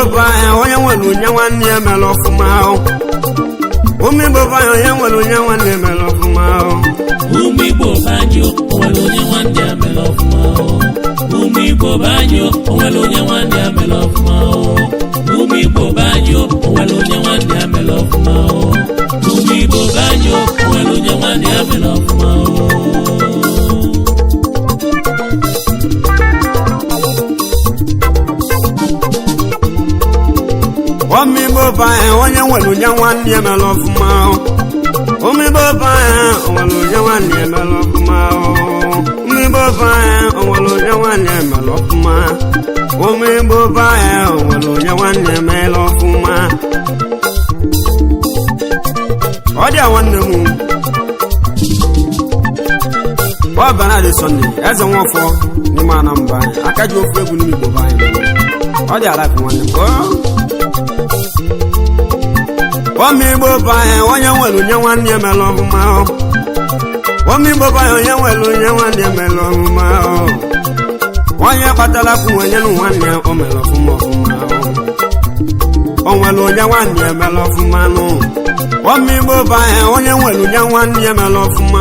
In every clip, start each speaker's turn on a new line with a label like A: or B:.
A: baba onye nwere onye nwanne ya mere ọfụma umi baba onye nwere onye nwanne ya mere ọfụma
B: umi bobanyo onwere onye nwanne ya mere ọfụma umi bobanyo onwere onye nwanne ya mere ọfụma umi bobanyo onwere onye nwanne ya mere ọfụma umi bobanyo onwere onye nwanne ya mere ọfụma
A: umi baba onye nwere onye nwanne ya mere ọfụma umi baba onwere onye nwanne ya mere ọfụma umi baba onwere onye nwanne ya mere ọfụma umi baba onwere onye nwanne ya mere ọfụma ọ dị nwanne m ọ bana dị Sunday eze nwafọ n'ime Anambra aka ji ofu egwu n'Igbo anyị ọ dị ala nwanne m omigbo banye onye nwere onye nwanne ya mere ọfụma omigbo banye onye nwere onye nwanne ya mere ọfụma onye kpatara kwụ onye nwanne ya o mere ọfụma o nwere onye nwanne ya mere ọfụma omigbo banye onye nwere onye nwanne ya mere ọfụma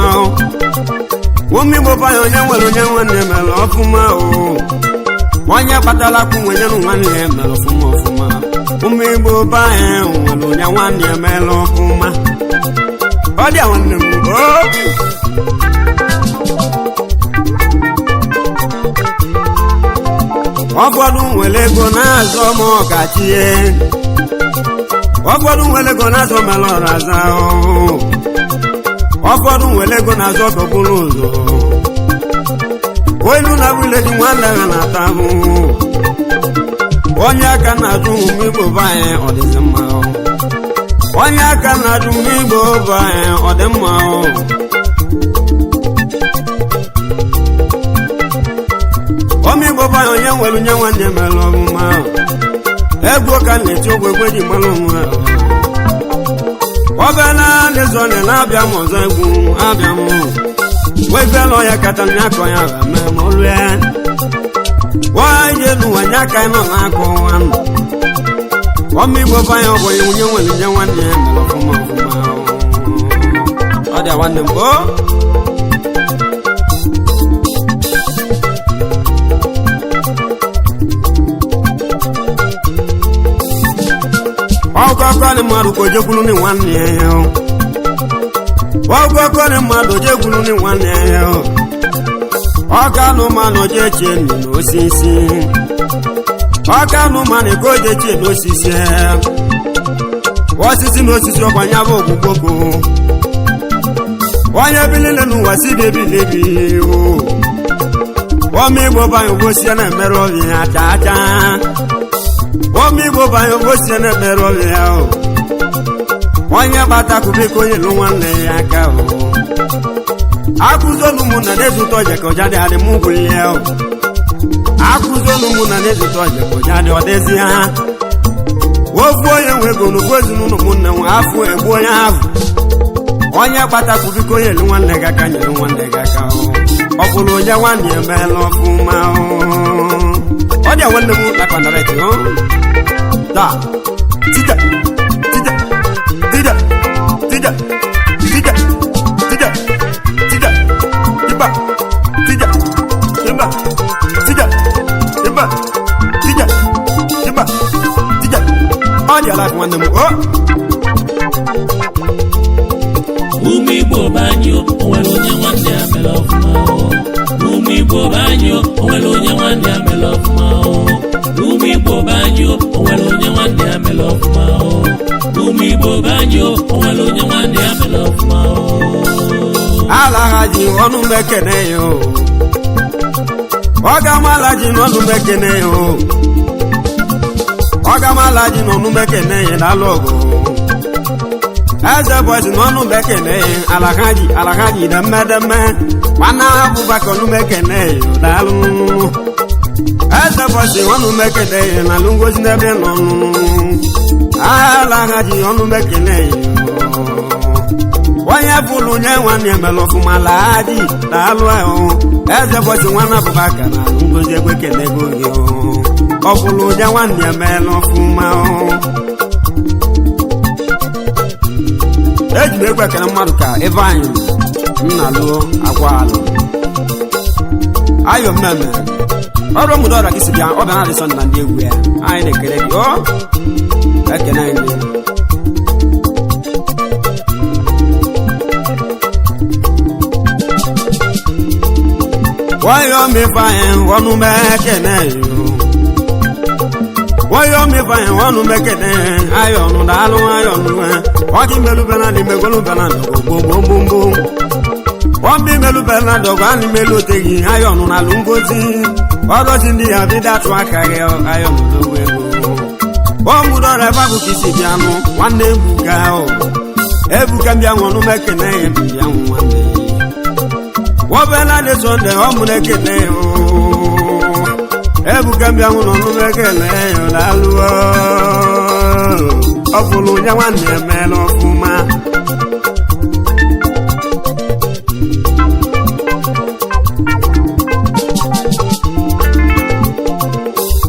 A: omigbo banye onye nwere onye nwanne ya mere ọfụma onye kpatara kwụ onye nwanne ya mere ọfụma umigbo banye nwere onye nwanne ya mere ọfụma ọ dị nwanne m ụfọdụ nwere ego na-azọ m ọkachie ụfọdụ nwere ego na-azọ mere ọraza ụfọdụ nwere ego na-azọ dọbụrụ ụzọ olu na bụle dị nwanne ha na-ata ahụhụ onye aka na-ajụ umigbo banye ọ dịzi mma onye aka na-ajụ umigbo banye ọ dị mma omigbo banye onye nwere onye nwanne mere ọmụma egwu ka na-eti ogwe egwe ji mara onwe ọbịala lezone na-abịa m ọzọ egwu abịa m webela ọya kata ya ka ya ga-eme ma olu ya waje n'ụwa nye aka nọ n'aka ọnwa omigbo banye ọ bụ onye nwere onye nwanne ya mere ọfụma ọ dị nwanne m ọgụgụ mmadụ ka ojekwuru ni nwanne ya ọgụgụ mmadụ ojekwuru ni nwanne ya ọka anụmanụ ojeche n'osisi ọka anụmanụ ka ojeche n'osisi osisi na osisi ọgbanya bụ ogbugbogo onye bilile n'ụwa si debilebi omigbo banye obosi na-emere ọbịa ya chacha omigbo banye obosi na-emere ọbịa ya onye gbatakubeka onye lụ nwanne ya aka akụzonu mụ na na-ezute ọja ka ọja dị adị m gwụli ya akụzonu mụ na na-ezute ọja ka ọja dị ọdịzi ha ofu onye nwe ego n'ofu ezinụlọ ụmụnne nwe afọ egbu onye ahụ onye gbatakubeka onye lụ nwanne gị aka nyere nwanne gị aka ọ bụrụ onye nwanne ya emeela ọfụma ọ dị nwanne m nakwanareti da tija tija tija tija tija tija tija iba tija iba tija iba tija iba tija ọ dị ala nwanne m
B: umigbo banyo onwere onye nwanne ya mere ọfụma umigbo banyo onwere onye nwanne ya mere ọfụma umigbo banyo onwere onye nwanne ya mere ọfụma umigbo banyo onwere onye nwanne ya mere ọfụma
A: ala ha ji ọnụ mekene ya ọgamala ji n'ọnụ mekene ya ọgamala ji n'ọnụ mekene ya n'alụ ọgụ eze bọzi n'ọnụ mekene alhaji da mmedeme nwanne abụbaka ọnụ mekene daalụ eze bọzi ọnụ mekene na lungozi n'ebe n'ọnụ alhaji ọnụ mekene onye bụrụ onye nwanne emela ọfụma lahaji daalụ eze bọzi nwanne abụbaka na lungozi egbe kenego gị ọfụlụ ya nwanne emeela ọfụma eji m egwu ekele mmadụ ka ebe anyị nna lụọ agwa alụ ayo mmemme ọrụ mụdọ ọra gị si bịa ọ bịa na adịsọ na ndị egwu ya anyị na-ekele gị o ekele anyị wayo mifanye wọnú mẹ́kẹ̀nẹ́ yìí wayo mifanye wọnú mẹ́kẹ̀nẹ́ ayọ̀nù dàlú ayọ̀nù ẹ̀ wọ́n kí mẹ́lú bẹ́ẹ̀ náà ní mẹ́gbẹ́lú bẹ́ẹ̀ náà dọ̀gọ̀ gbogbogbò wọ́n bí mẹ́lú bẹ́ẹ̀ náà dọ̀gọ̀ á ní mẹ́lú tẹ̀yìn ayọ̀nù nà ló ń gòsì ọdọ́ ti ní àbí dàtú àkàrẹ́ ayọ̀nù lówó ego wọ́n mú dọ́rẹ̀ bábù kì í sì bíà nù wọ́n ní ebuka ọ̀ ebuka bíà wọnú mẹ́kẹ̀nẹ́ yẹn bíà wọ́n ní wọ́n bẹ́ẹ̀ náà lè sọ̀ndẹ̀ ọmúlẹ́kẹ̀lẹ́ ooo ebuka bíà wọn nọ mẹ́kẹ̀lẹ́ ọ̀làlúwọ̀ ọ̀fọ̀lù yẹwà ní ẹ̀mẹ́ lọ fún ma.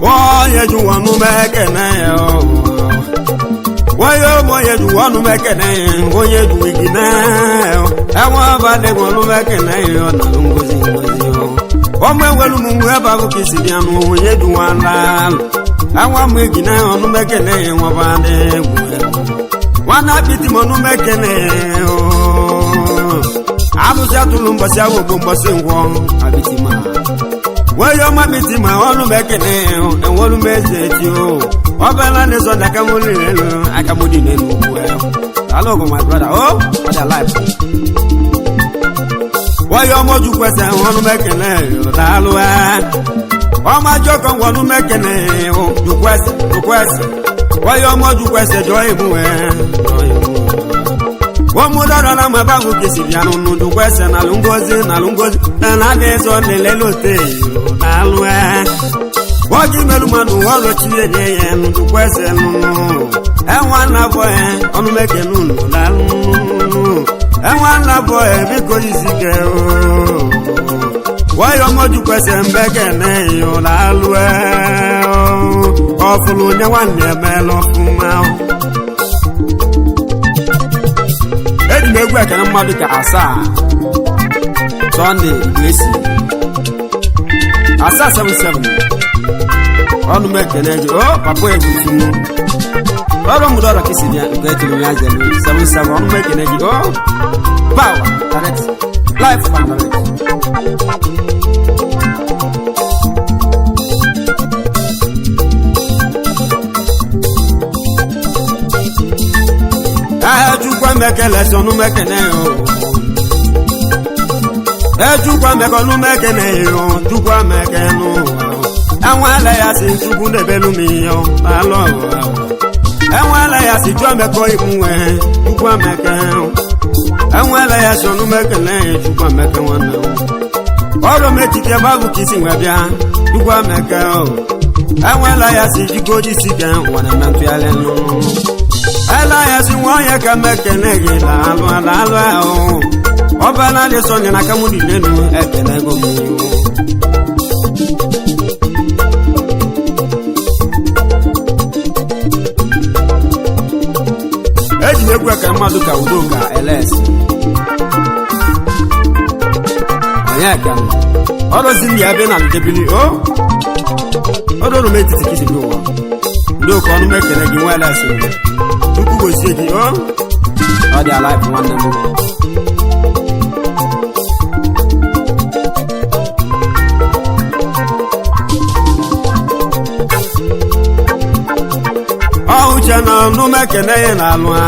A: wọ́n yẹ ju wọn mẹ́kẹ̀lẹ́ ooo wọ́n yóò mọ̀ yẹ ju wọn mẹ́kẹ̀lẹ́ wọ́n yẹ ju igi náà ẹ̀wọ̀n abadé wọn mẹ́kẹ̀lẹ́ ọ̀nà ló ń gosi gosi o ọmọ ewelu mu ẹ bá fún kìsì bí àánú yẹ ju wọn lálù ẹ̀wọ̀n amú igi náà ọ̀nà mẹ́kẹ̀lẹ́ wọn bá dé wù ẹ̀ wọn náà bí ti mọ̀ ọ̀nà mẹ́kẹ̀lẹ́ o àbúṣe àtúlù ń bọ̀ sí àwọn ògbó ń bọ̀ sí wọn àbítí máa wọ́n yọ ọmọ mi ti mọ̀ ọ̀nà mẹ́kẹ̀lẹ́ ẹ̀wọ̀n ló mẹ́sẹ̀ tí o ọbẹ̀ ńlá ní sọ̀dọ̀ akamọ́lì rẹ̀ lọ akamọ́dì nínú òkú ẹ̀ hello my brother oh what a life wọ́n yọ ọmọ ojú pẹ̀sẹ̀ wọnú mẹ́kẹ̀lẹ́ ọ̀dàlú ẹ̀ ọmọ ajọ́ kan wọnú mẹ́kẹ̀lẹ́ dùkwẹ́sẹ̀ wọ́n yọ ọmọ ojú pẹ̀sẹ̀ jọ ìmú ẹ̀ wọ́n mú dọ́dọ̀ náà mọ̀ bá gòkè sí ìyanu nù dùkwẹ́sẹ̀ nàlúngọ́sí ẹ̀nà dé sọ nílẹ̀ lóte ọ̀dàlú ẹ̀ wọ́n jí mẹ́lú mọ́nù wọ́n lọ tí yé yẹn nù dùkwẹ́sẹ̀ nù ẹ̀wọ̀n alábọ̀ ẹ̀ ọ̀nù mẹ́kẹ̀ nù lálù ẹ̀wọ̀n alábọ̀ ẹ̀ bí kò yí sí kẹ́ o wọ́n yọ mọ́jú pẹ̀sẹ̀ ń bẹ́kẹ̀ náà yọ lálù ẹ̀ ọ̀fùlù ní wà ní ẹ̀mẹ́ lọ fún ma o. èdè mẹ́gbẹ́ ẹ̀kẹ́ ní mmadụ ka asaa Sunday ìgbésì asaa 77 ọnụ mẹ́kẹ̀ náà yọ papa ẹ̀ gùsù mú ọrụ mụdọ ọrụ kìsì ní ẹ̀kọ́ ẹ̀tùrù ní àjẹ́ lórí 77 ọnụ mẹ́kẹ̀ náà yọ power direct life and direct. Ejukwa mekele sonu mekene yo Ejukwa mekonu mekene yo Jukwa mekenu Enwele ya si chukwu nebelu mi yo Alo Enwele ya si jwa meko imuwe Jukwa mekenu Enwele ya sonu mekene Jukwa mekenwane Oro metike babu kisi webia Jukwa mekenu Enwele ya si jikoji sike Wane mentu yale no Ela si wọ́n ka mẹ́kẹ̀lẹ́ yìí lálọ́ lálọ́ ẹ̀ o ọba láti sọ ní akámúdì nínú ẹ̀kẹ̀lẹ́ gómìn o. Eji egwu ẹ̀ka mmadụ ka udo ka ẹlẹ́sì onye ẹ̀ka ọdọzi ndị ebe na ndebili o ọdọrụ m etiti kisi bi ụwa udo ka ọnụ mẹ́kẹ̀lẹ́ gị nwa ẹlẹ́sì Tuku go see you, oh? All their life one them. Oh, chana no make na alwa.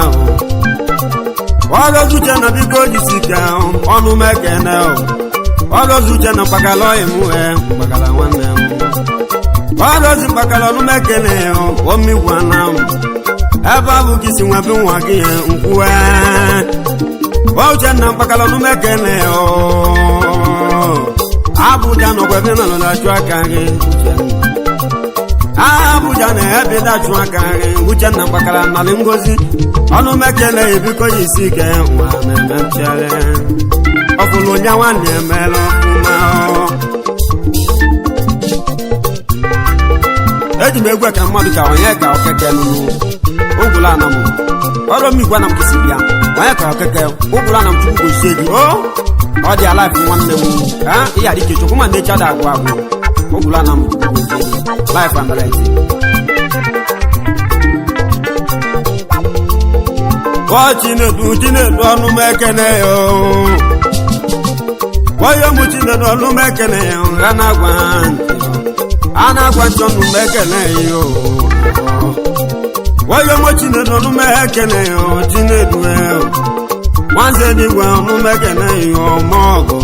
A: All those chana bi go di sika, oh no make na. All those chana pakalo emu pakala one them. All those pakalo no make na, oh mi wana. Ababu kisi wapi waki nkwe Waucha na mpakala numekene o Abuja no kwe vina lola chua kange Abuja ne hebi da chua kange Ucha na mpakala nalingozi Onu mekene ibiko yisike Wane mechele Ofulu nyawani emelo kuma o eji m egwu ekere mmadụ ka onye ka okeke nụnụ ogwula na m ọrụ m igwe na m kisi bịa onye ka okeke ogwula na m chukwu gosie gị ọ dị ala ife nwanne m ihe adị chukwu ma ndị chada agwụ agwụ ogwula na m gosie gị life and right Chinedu ọnụ m ekene ya onye mụ Chinedu ọnụ m ekene ya a na-agwa ntị ọnụ m ekene ya onye mụ Chinedu ọnụ m ekene ya Chinedu nwanze n'igwe ọnụ m ekene ya ọmọgụ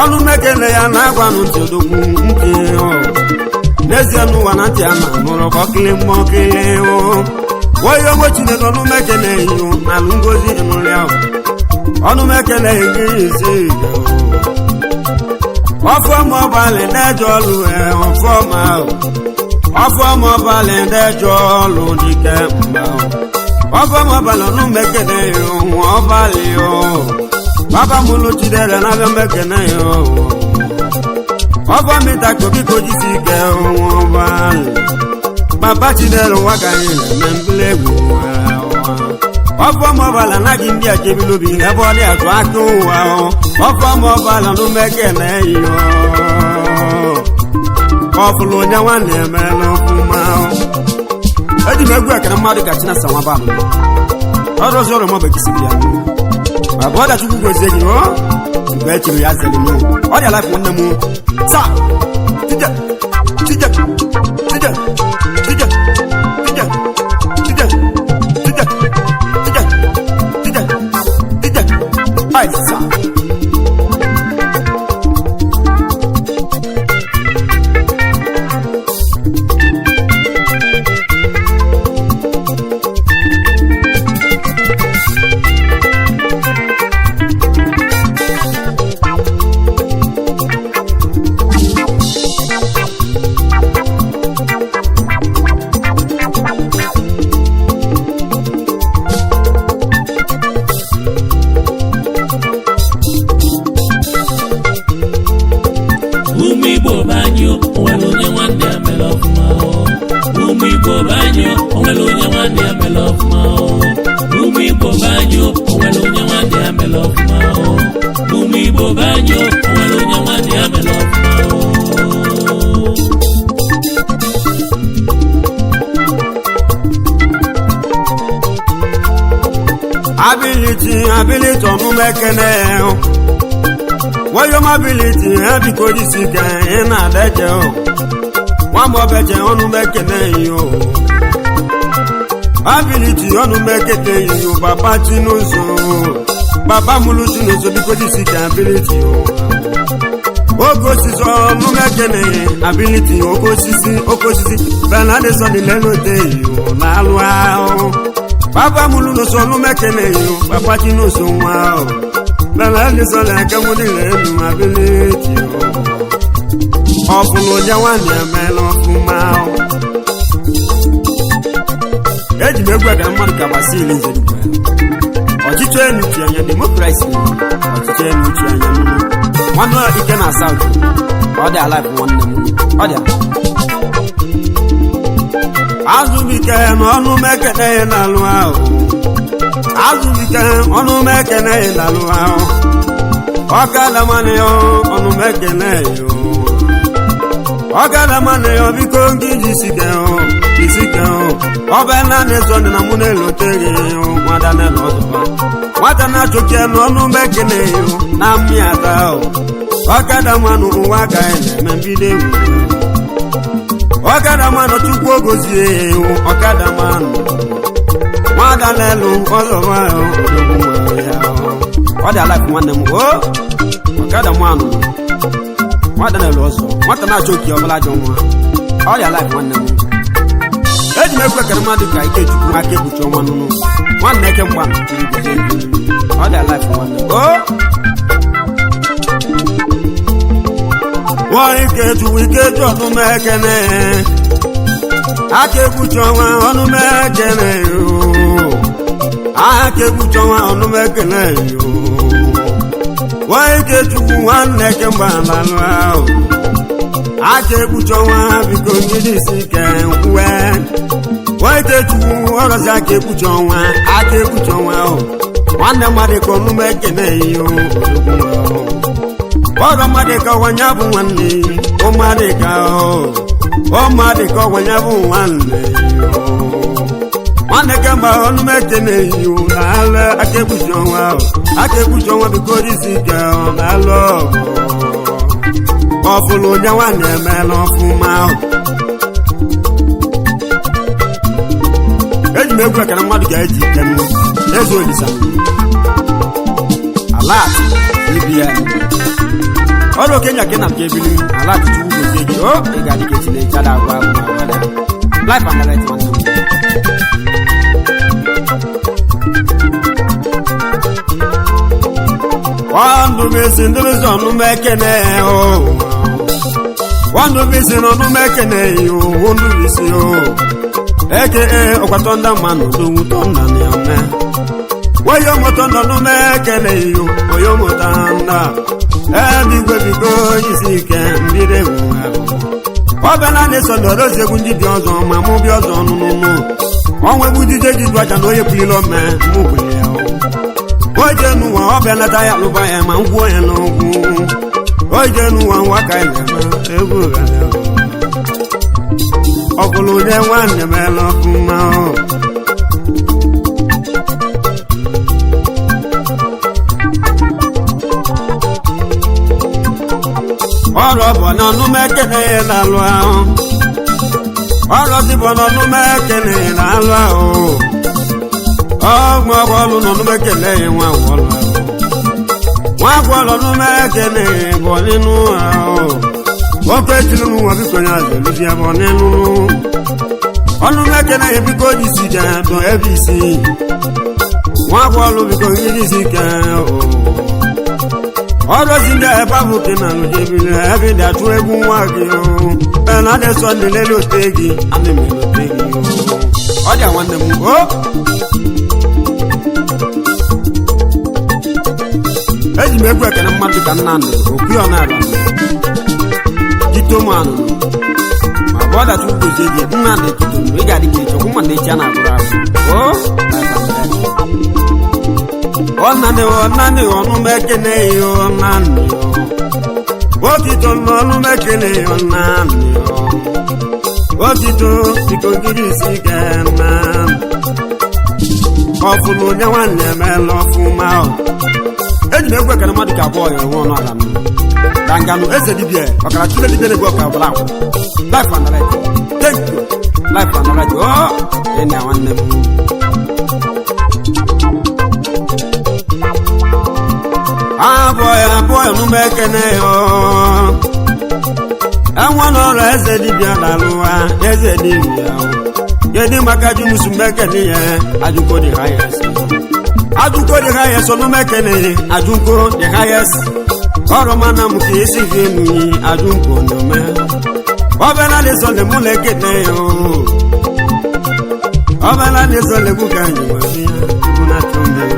A: ọnụ m ekene ya na-agwa ntị odogwu ntị n'ezie n'ụwa na ntị a na-anụrụ kọkịlị mmọkịlị onye mụ Chinedu ọnụ m ekene ya n'alụ ngozi nụrụ ya ọnụ m ekene ya isi ọfọmọ balẹ̀ dẹ́jọ́ lu ẹ̀ ọfọmọ balẹ̀ dẹ́jọ́ lu nìkẹ́ mbà ọfọmọ balẹ̀ ọ̀nù mẹ́kẹ̀dẹ̀ yòó ọbalẹ̀ yòó bàbá mu ló ti dẹ̀rẹ̀ nábẹ́ mẹ́kẹ̀dẹ̀ yòó ọfọ mi ta kòkí kojú sí kẹ́ wọ́n balẹ̀ bàbá ti dẹ̀rẹ̀ wákàyè lẹ́mẹ́ńbílẹ̀ wò ọfọmọ balẹ̀ nági ndí àjẹbí lóbi ẹbọ ní àtọ́ àkówà ọfọmọ balẹ̀ ọ̀nù mẹ́kẹ̀dẹ̀ yòó ọfụlụ onye nwanne emela ọfụma eji m egwu ekere mmadụ ka Chinasa nwa balụ ọrụ ọzọ ọrụ mọbụ ekisi bịa ma bụ ọda Chukwu gozie gị mgbe e chiri ya zeli m ọ dị alaịfụ nwanne m taa tije tije tije tije tije tije tije tije tije tije aịsa ability ọnụ m ekene wayom ability biko jisi ka ị na-adeje nwamba obeje ọnụ m ekene yo ability ọnụ m ekete yo baba Chinuzo baba mụlụ Chinuzo biko jisi ka ability oke osisi ọnụ m ekene ability oke osisi benadison lelote yo na-alụ ahụ baba mulu no sonu mekene yo baba Chinuzo nwa o bala ni so la ka mu ni le nu ability o ofulu jawani amelo fuma o eji megwa ga mmadụ ka basili nzedu ọchịchị enu ti anya democracy ọchịchị enu ti anya nwanne ike na south ọ dị alive nwanne m ọ dị azụbike n'ọnụ mekene n'alụ ahụ azụbike ọnụ mekene n'alụ ahụ ọkadamanị ọnụ mekene ọkadamanị biko nke jisike ọbẹ náà ní sọ nínú múnẹ̀ lótẹ́rì nwata nílò ọ̀zọ̀fà nwata náà chókè n'ọnụ mekene na mmịata ọkadamanụ ụwa ka na-eme mbido egwu ọkadamanụ Chukwu ogozie ọkadamanụ nwada lelu ọzọwa ọ dị alaịfụ nwanne m ọkadamanụ nwada lelu ọzọ nwata na-achọ oke ọbụla jọ nwa ọ dị alaịfụ nwanne m eji m ekwe kere mmadụ ka ike Chukwu aka ekpuchi ọnwa nụnụ nwanne eke mgba ọ dị alaịfụ nwanne m ike Chukwu ike ju ọnụ m ekene aka ekpuchi ọnwa ọnụ m ekene aka ekpuchi ọnwa ọnụ m ekene ike Chukwu nwanne eke mgba n'alụ ahụ aka ekpuchi ọnwa biko ndị isi ike nkwuwe wete chukwu ọrọzi aka ekpuchi ọnwa ahụ nwanne mmadụ ka ọnụma ekene ihe ọrụ mmadụ ka ọgwanya bụ nwanne ụmụadị ka ọgwanya bụ nwanne nwanne kemgbe ọnụma ekene ihe na-alụ aka ekpuchi ọnwa ahụ aka ekpuchi ọnwa biko ndị isi ike na-alụ ọfụlụ onye nwanne emeela ọfụma ahụ eji m egwu ekene mmadụ ga-eji ike m eze olisa alat ibia ọrụ okenya ke na nke ebili alat chukwu gozie gị o ị ga-adị ka echile chada agwa life and direct nwanne ọnụ mesi ndị mezi ọnụma ekene ọnụ mesi na ọnụma ekene ihu ndụ isi eke ọkwatọ ndị mmanụ dowutọ nna na ya mee onye mụta nọ n'ume ekene ihu onye mụta nna ebe igwe bigo isi ike mmiri ewu ọ bịala na-eso ndọrozi egwu ndị dị ọzọ ma mụ bịa ọzọ ọnụnụnụ ọnwa egwu dije ji du aja na onye kwulile ome mụ gwuli ya oje n'ụwa ọ bịa leta ya lụba ya ma ngwuo ya n'ogwu oje n'ụwa nwa ka ya na-eme egwu ọ bụrụ onye nwanne meela ọfụma ọrụ bụ n'ọnụma ekene ya na-alụ ahụ ọrụ dịbụ n'ọnụma ekene ya na-alụ ahụ ọgwụ ọrụ n'ọnụma ekene ya nwa ọrụ n'ọnụma ekene ya bụ n'ịnụ ahụ oke echiri n'ụwa biko ya zụlụzi ebe ọ n'ịnụ ọnụma ekene ya biko ji si ga dụ ebe isi nwa ọrụ biko gị isi ka ọrọzi ndị ebe ahụ ke na alụjebiri ebe dị atụ egwu nwa gị na adịsọ ndị lele ote gị anịmelote gị ọ dị nwanne m eji m egwu ekene mmadụ ka Nnamdị Okwuionala Jitomanụ ma bụ ọdachi ugozie gị Nnamdị Kitonu ị ga-adị ka ịchọkwu mmadụ echi a na-agụrụ agụ ọnanị ọnụma ekene ihe ọnanị otito n'ọnụma ekene ihe ọnanị otito biko gịrị isi ike na ọfụlụ onye nwanne emeela ọfụma eji m egwu ekene mmadụ ka abụọ ya nwe ọnụ ala m ka nganụ eze dibia ọkara chile dibia na-egwu ọka ọbụla akwụ life and right thank you life and right enyi nwanne m abụọ ya n'ume ekene enwe n'ọrụ eze dibia na-alụwa eze dibia kedu maka junusu mekene ya ajụko dị hayes n'ume ekene ajụko dị hayes ọrụ mana m ka esi fi enuyi ajụko n'ome ọbịala na-eso le mụ na-ekene ya ọbịala na-eso legwu ka anyị nwere ya bụ na chọmbere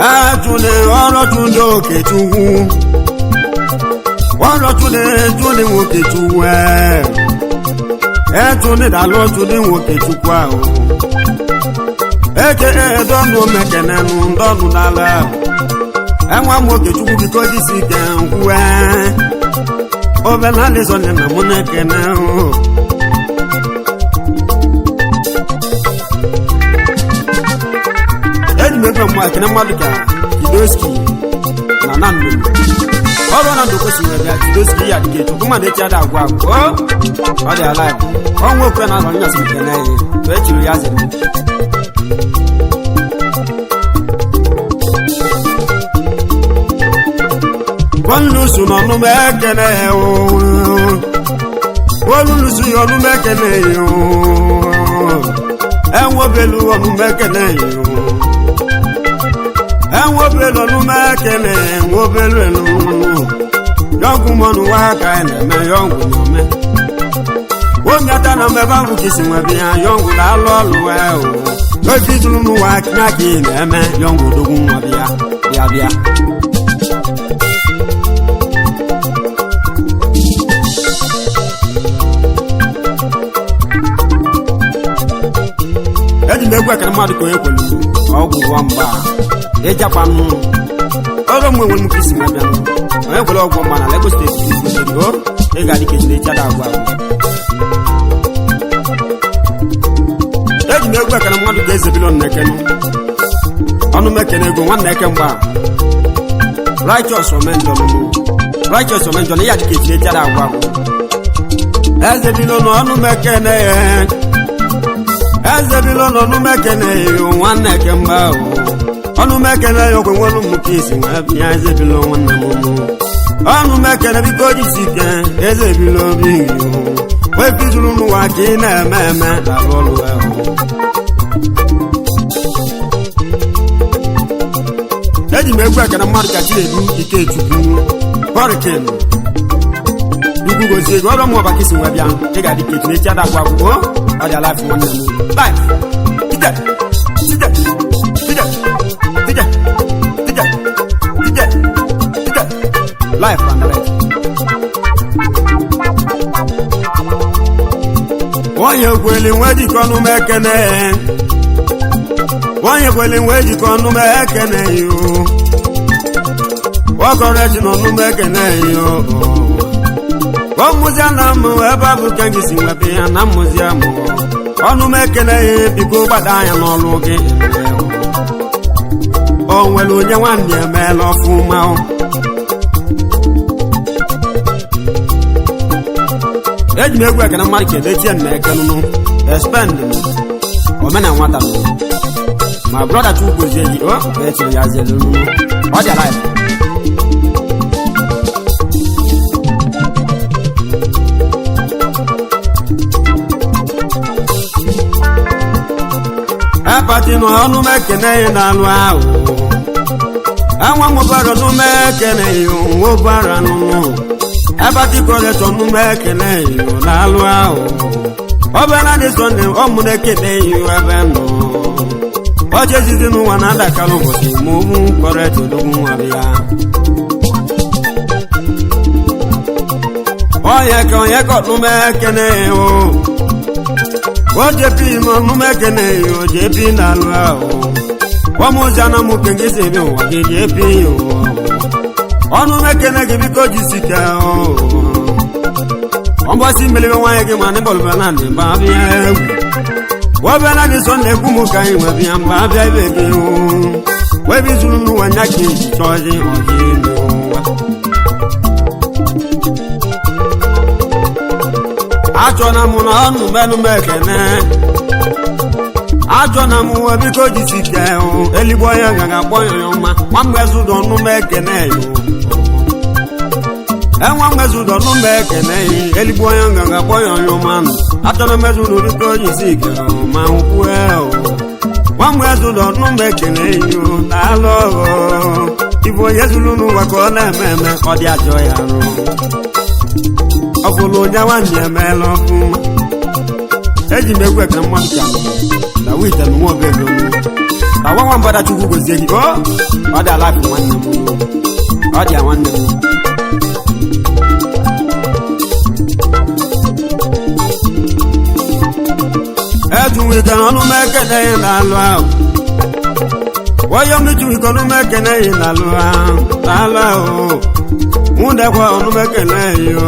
A: ajụne ọrụ tụnde okechukwu ọrụ tụnde nwokechukwu etụnde dalụ tụnde nwokechukwu ahụ eke edọnụ mekenenụ ndọnụ n'ala enwa m okechukwu biko jisi ike nkwuwe obela lezone na mụ na-ekene ejimebe mma ekene mmadụ ka Kidoski na Nnamdị ọrụ na ndokosi nwere Kidoski ya dịka echukwu mmadụ echi ada agwa agwụ ọ dị ala ọnwa okwe na azọ nyasị ekene ya to echiri ya zere Olulusu n'ọnụma ekene olulusu ya ọnụma ekene enwobelu ọnụma ekene enwobelu ọnụma ekene enwobelu elu yọngwụ mọnụ nwa ka na-eme yọngwụ n'ome onyata na mmebe ahụ kisi nwebe ya yọngwụ na-alụ ọlụ efitụrụ n'ụwa nya ka ị na-eme yọngwụ dogwu nwa bịa egwu ekere mmadụ ka onye kwelu ọgwụ ụgwọ mgba ịjakwanụ ọrụ mgbe nwere nnukwu isi nwebịa onye kwere ọgwụ mgba na Lagos steeti ego ị ga-adị ka ejide chada agwa eji m egwu ekere mmadụ ka eze bilon na-ekenu ọnụ mekene ego nwanne eke mgba righteous omenjọ ya dị ka ejide chada agwa eze bilon ọnụ mekene eze bilon ọnụ mekene nwanne eke mgba ọnụ mekene ya okwe nwere nnukwu isi nwebịa eze bilon nwanne m ọnụ mekene biko jisi ike eze bilon bighị wepụzuru n'ụwa ka ị na-eme na-arụ ọrụ ahụ eji m egwu ekene mmadụ ka Chinedu Ikechukwu họriken dugwu gozie ego ọrụ mụọba ka isi nwe bịa ị ga-adị ka echi na-echi ada agwa agwụgo ọ dị alaịfụ nwanne m life life and life onye kweli nwe jikọ ọnụ m ekene onye kweli nwe jikọ ọnụ m ekene yo ọkọrọ eji n'ọnụ m ekene yo ọmụzi na m ebe a bụ ka gị si nwebe ya na mmụzi amụ ọnụ m ekene ya biko gbada anya n'ọrụ gị o nwere onye nwanne emeela ọfụma eji m egwu ekene mmadụ kede chie na ekenụnụ expend omena nwata ma brọda chukwu ozie ji o echiri ya zelu ọ dị alive apati nọ ọnụ m ekene ya n'alụ ahụ enwe nwebara ọnụ m ekene ya nwebara nụnụ abati kọrẹtọ ọnụ m ekene ya n'alụ ahụ ọbịara dị sọnde ọmụ na-ekene ya ebe nọ ọchị ezizi n'ụwa na-adakara ụbọchị ma ụmụ kọrẹtọ dogwu nwa bịa onye ka ọnụ m ekene ya o jepi n'ọnụ m ekene ya o jepi n'alụ ahụ ọmụzi ana m ke gị si ebe ụwa gị jepi ya ọnụ m ekene gị biko jisike ọgbọsị mmelibe nwanyị gị ma ndị bọlụbịa na ndị mba abịa egwu wọbịa na dị sọ na-ekwu m ka anyị nwebịa mba abịa ibe gị webi zuru n'ụwa nya ka eji chọzi ọdị n'ụwa achọna m na ọnụ menụ m ekene achọna m nwe biko jisike eligbo onye ga-akpọ ya ọma nwamgbe zụdọ ọnụ m ekene enwa mmezudo ọnụ m ekene eligbo onye ga-akpọ ya onye ọma achọna mmezudo biko jisike ma nkwue nwamgbe zụdọ ọnụ m ekene n'alụ ibu onye zuru n'ụwa ka ọ na-eme eme ọ dị ajọ ya arụ ọ bụrụ onye nwanne emeela ọfụma eji m egwu ekene mmadụ ka na wite na nwa obere ka nwa nwambada chukwu gozie gị ọ dị alaịfụ nwanne m ọ dị ya nwanne m ejuwike n'ọnụ m ekene ya n'alụ ahụ onye mmejuwike ọnụ m ekene ya n'alụ ahụ nwụdekwa ọnụ m ekene ya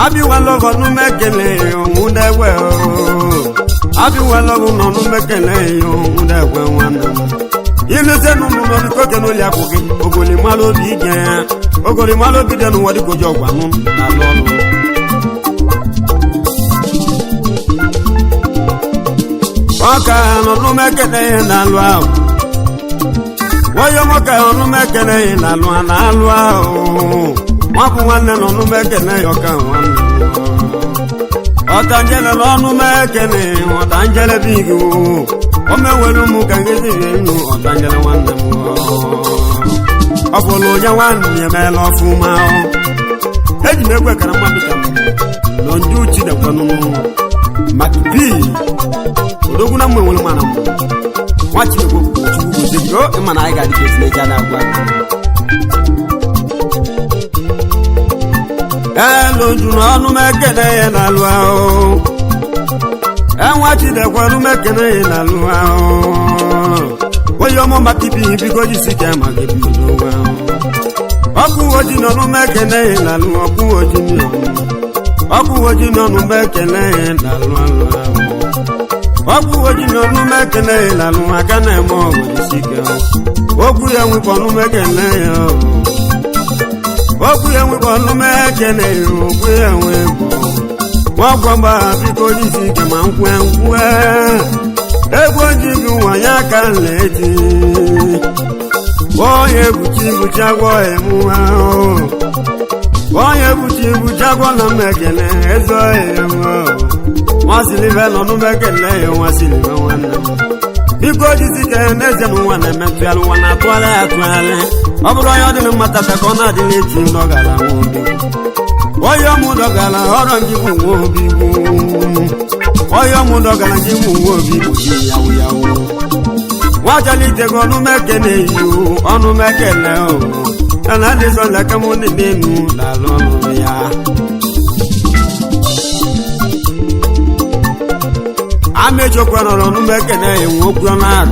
A: abịwalọgọ ọnụ m ekene ya nwụdekwe abịwalọgọ n'ọnụ m ekene ya nwụdekwe nwanne m ilute n'ụlọ n'ikoke n'oli akwụ gị ogolimalụ obi ige ya ogolimalụ obi dị n'ụwa dịka oji ọgwanụ n'alụ ọlụ ọka n'ọnụ m ekene ya n'alụ ahụ onye nwoke ọnụ m ekene ya n'alụ ahụ nwapụ nwanne n'ọnụ m ekene ya ọka nwanne ọtanjele n'ọnụ m ekene ọtanjele bigi o mewere ụmụ ka ngeziri enu ọtanjele nwanne m ọ bụrụ onye nwanne ya emeela ọfụma eji m egwu ekere mmadụ ka m nọ ndị uchi dekwanụ makibi odogwu na mgbe nwere mana m nwa Chineke chukwu gozie gị ịma na anyị ga-adị ka esi na agwa elu ju n'ọnụ m ekene ya n'alụ ahụ enwa chidekwaru mekene na lu oyo mo makipi biko jisike makipi do oku oji nonu mekene na lu oku oji nonu mekene na lu oku oji nonu mekene na lu akana mo jisike oku ya nwi ponu mekene oku ya nwi ponu mekene oku ya nwi wakwamba biko jisike mankwe ego jibu wanya kan leti oye buchi agwo emuwa oye buchi agwo na mekele ezo emo wasilive no no mekele wasilive wana biko jisike neze no wana metualu wana twala oburo yo dinu matata kona dileti ndogala wobi oyo mudogala oronji wobi oyo mudogala jimu wobi yawo wajali tego nu mekene yu onu mekele o ana deso la kamuni nenu la lolu ya amejo kwano nu mekene yu okwonar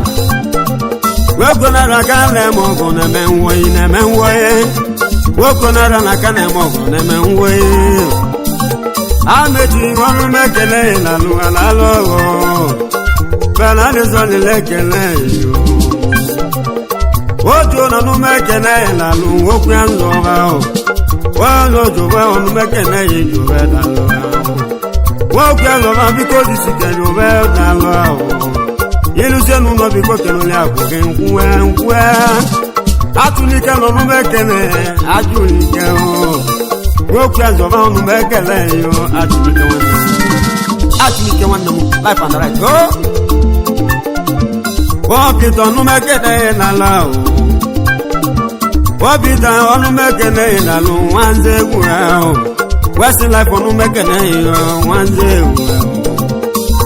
A: wekwonar akale mo go na menwoye wekwonar na kana mo go na menwoye ameji onu mekele na lu ala lo bana lezoni lekele yo ojo na nu mekele na lu okwu anzo ha o lo jo wa onu mekele yo be da lo wo ku anzo ma bi ko disike yo be da lo ilu se nu no bi ko kenu le ago nkuwe atulike no nu mekele ajulike o wo ku anzo ma onu mekele yo atulike wana mu life and right Wapita onu mekene na la o Wapita onu mekene na lu wanze gwa o West life onu mekene yo wanze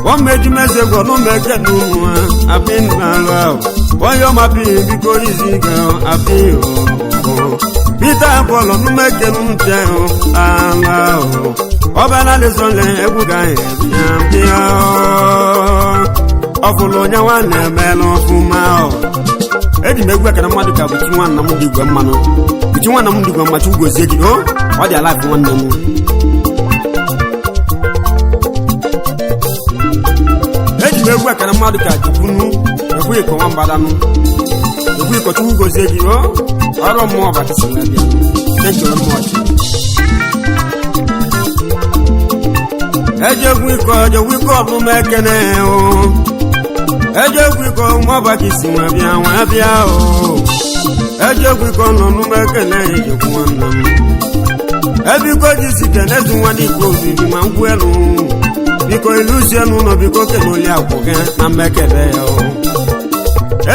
A: gwa o meji meze gwa onu mekene nwa apin na la o Oyo mapi biko iziga api o Pita polo onu mekene nche o ala o Obana lesonle ebuga ya Ofulu nya wana melo fuma o edi megwe kana madu ka buti nwanna mu digwe mmanu buti nwanna mu digwe mmachu gozie gi o di alive nwanna mu edi megwe kana madu ka dibunu egwe ko nwambada nu egwe ko chu gozie gi o oro mo ba ti singa bia thank you very much egwe ko bu mekene o Ejegwiko mwa kisi mwabia o Ejegwiko nonu mekele ejegwu wana Ebiko jisike nezu wani kozi ni manguelu Biko ilusienu no biko kenoli akwuge na mekele o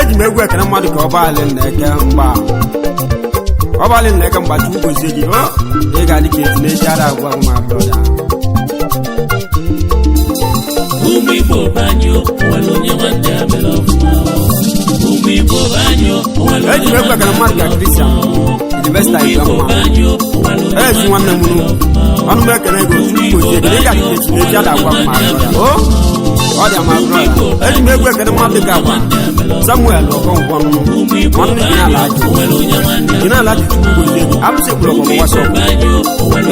A: Eji megwe kena mwadu ka obali nneke mba chugo zegi o Ega dike etine jara agwa kuma broda
B: Umibo banyo walonye wande amelofuma Umibo banyo walonye wande amelofuma Umibo banyo walonye wande amelofuma
A: Anu mekele go chugo zegi Ega dike etine jara agwa kuma broda o Odi amabroda Eji megwe kena mwadu ka kwa Samuel okonkonu Wanu Gina laki chugo zegi Alu se kulo kwa waso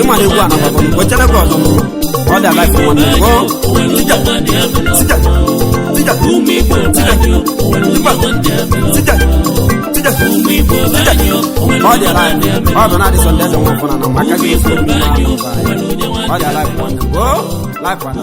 A: Ima legwa na babonu Kwa chane kwa zomu Oda life one go. Sija. Oda life. Oda na this one there's a one for na makasi. Oda life one go. Life one.